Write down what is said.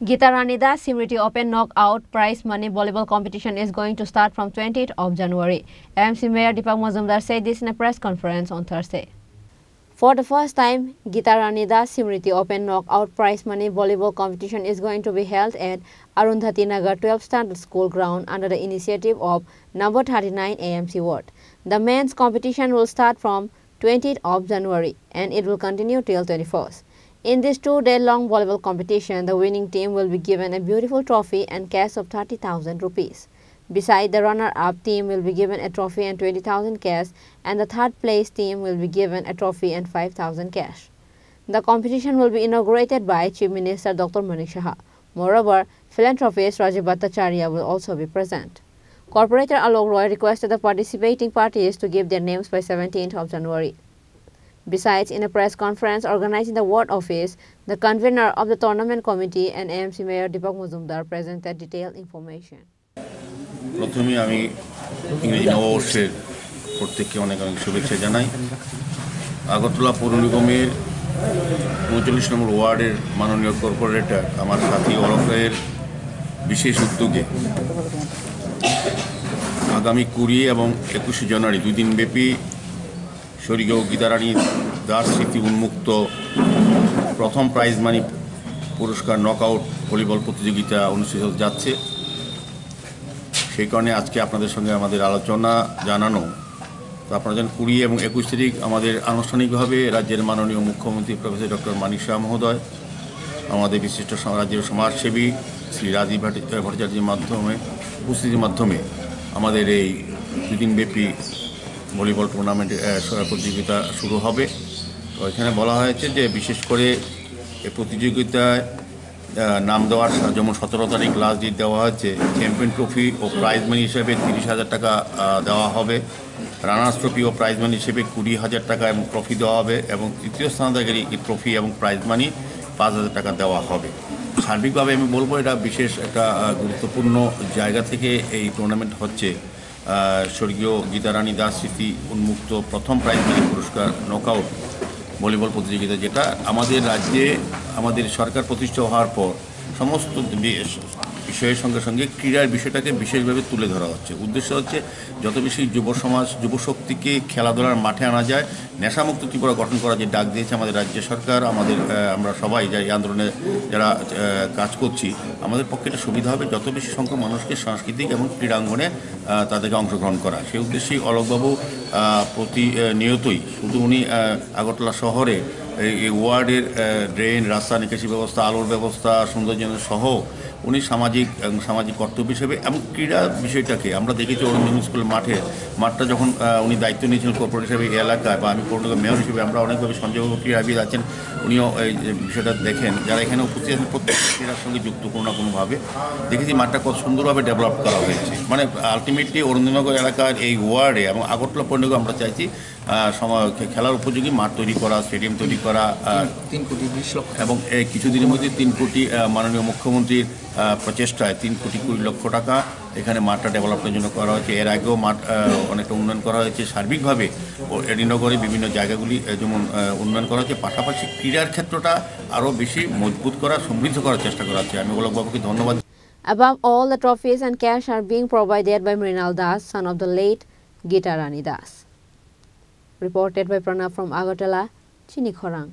Geeta Rani Das Simriti Open Knockout Prize Money Volleyball competition is going to start from 28th of January. AMC Mayor Deepak Mazumdar said this in a press conference on Thursday. For the first time, Geeta Rani Das Simriti Open Knockout Prize Money Volleyball competition is going to be held at Arundhati Nagar 12th Standard School ground under the initiative of number 39 AMC Ward. The men's competition will start from 20th of January and it will continue till 21st. In this 2-day-long volleyball competition, the winning team will be given a beautiful trophy and cash of 30,000 rupees. Besides, the runner-up team will be given a trophy and 20,000 cash, and the third-place team will be given a trophy and 5,000 cash. The competition will be inaugurated by Chief Minister Dr. Manik Saha. Moreover, philanthropist Rajiv Bhattacharya will also be present. Corporator Alok Roy requested the participating parties to give their names by 17th of January. Besides, in a press conference organized in the ward office, the convener of the tournament committee and AMC Mayor Deepak Mazumdar presented detailed information. প্রথমে আমি ইংরেজি নববর্ষের প্রত্যেককে অনেক অনেক শুভেচ্ছা জানাই। আগরতলা পৌর নিগমের ৩৯ নম্বর ওয়ার্ডের মাননীয় কর্পোরেটর আমার সাথী অরফের বিশেষ উদ্যোগে আগামী ২০ এবং ২১ জানুয়ারি ২ দিনব্যাপী স্বর্গীয় গীতা রানী দাস স্মৃতি উন্মুক্ত প্রথম প্রাইজ মানি পুরস্কার নকআউট ভলিবল প্রতিযোগিতা অনুষ্ঠিত হতে যাচ্ছে। সেই কারণে আজকে আপনাদের সঙ্গে আমাদের আলোচনা জানানো। তো আপনারা জানেন ২০ এবং ২১ তারিখ আমাদের আনুষ্ঠানিকভাবে রাজ্যের মাননীয় মুখ্যমন্ত্রী প্রফেসর ডক্টর মানিক সাহা মহোদয়, আমাদের বিশিষ্ট রাজ্যের সমাজসেবী শ্রী রাজীব ভট্টাচার্যের মাধ্যমে উপস্থিতির মাধ্যমে আমাদের এই ২ দিনব্যাপী ভলিবল টুর্নামেন্ট প্রতিযোগিতা শুরু হবে। তো এখানে বলা হয়েছে যে বিশেষ করে এই প্রতিযোগিতায় নাম দেওয়ার যেমন ১৭ তারিখ লাস্ট ডেট দেওয়া হয়েছে। চ্যাম্পিয়ন ট্রফি ও প্রাইজ মানি হিসেবে ৩০,০০০ টাকা দেওয়া হবে, রানার্স ট্রফি ও প্রাইজ মানি হিসেবে ২০,০০০ টাকা এবং ট্রফি দেওয়া হবে, এবং তৃতীয় স্থানাধিকারী ট্রফি এবং প্রাইজ মানি ৫,০০০ টাকা দেওয়া হবে। সার্বিকভাবে আমি বলবো এটা বিশেষ একটা গুরুত্বপূর্ণ জায়গা থেকে এই টুর্নামেন্ট হচ্ছে। স্বর্গীয় গীতা রানী দাস স্মৃতি উন্মুক্ত প্রথম প্রাইজ মানি পুরস্কার নকআউট ভলিবল প্রতিযোগিতা, যেটা আমাদের রাজ্যে আমাদের সরকার প্রতিষ্ঠা হওয়ার পর সমস্ত বিষয়ের সঙ্গে সঙ্গে ক্রীড়ার বিষয়টাকে বিশেষভাবে তুলে ধরা হচ্ছে। উদ্দেশ্য হচ্ছে যত বেশি যুব সমাজ যুবশক্তিকে খেলাধুলার মাঠে আনা যায়, নেশামুক্ত ত্রিপুরা গঠন করার যে ডাক দিয়েছে আমাদের রাজ্য সরকার, আমরা সবাই যারা এই আন্দোলনে যারা কাজ করছি, আমাদের পক্ষে এটা সুবিধা হবে যত বেশি সংখ্যক মানুষকে সাংস্কৃতিক এবং ক্রীড়াঙ্গনে তাদেরকে অংশগ্রহণ করা। সেই উদ্দেশ্যেই অলোকবাবু প্রতিনিয়তই শুধু উনি আগরতলা শহরে এই ওয়ার্ডের ড্রেন, রাস্তা, নিকাশি ব্যবস্থা, আলোর ব্যবস্থা, সৌন্দর্য সহ উনি সামাজিক কর্তব্য হিসেবে এবং ক্রীড়া বিষয়টাকে আমরা দেখেছি অরুণ স্কুলের মাঠটা যখন উনি দায়িত্ব নিয়েছিলেন কর্পোরেট হিসেবে এই এলাকায়, বা আমি পৌর মেয়র হিসেবে আমরা অনেকভাবে সঞ্জয় ক্রীড়াবিদ আছেন, উনিও এই বিষয়টা দেখেন। যারা এখানে উপস্থিত আছেন প্রত্যেক ক্রীড়ার সঙ্গে যুক্ত কোনো না কোনোভাবে দেখেছি মাঠটা কত সুন্দরভাবে ডেভেলপ করা হয়েছে। মানে আলটিমেটলি অরুণনগর এলাকার এই ওয়ার্ডে এবং আগরতলা পৌর নিগম আমরা চাইছি খেলার উপযোগী মাঠ তৈরি করা, স্টেডিয়াম তৈরি করা, ৩ কোটি ২০ লক্ষ, এবং এই কিছুদিনের মধ্যে ৩ কোটি মাননীয় মুখ্যমন্ত্রীর প্রচেষ্টায় ৩ কোটি ২০ লক্ষ টাকা এখানে মাঠটা ডেভেলপমেন্টের জন্য করা হয়েছে। এর আগেও মাঠ অনেকটা উন্নয়ন করা হয়েছে। সার্বিকভাবে এডিনগরে বিভিন্ন জায়গাগুলি যেমন উন্নয়ন করা হয়েছে, পাশাপাশি ক্রীড়ার ক্ষেত্রটা আরও বেশি মজবুত করা, সমৃদ্ধ করার চেষ্টা করা হচ্ছে। আমি গোলকবাবুকে ধন্যবাদ। Above all, the trophies and cash are being provided by Mrinal Das, son of the late Geeta Rani Das. Reported by Pranav from Agartala, Chini Khorang.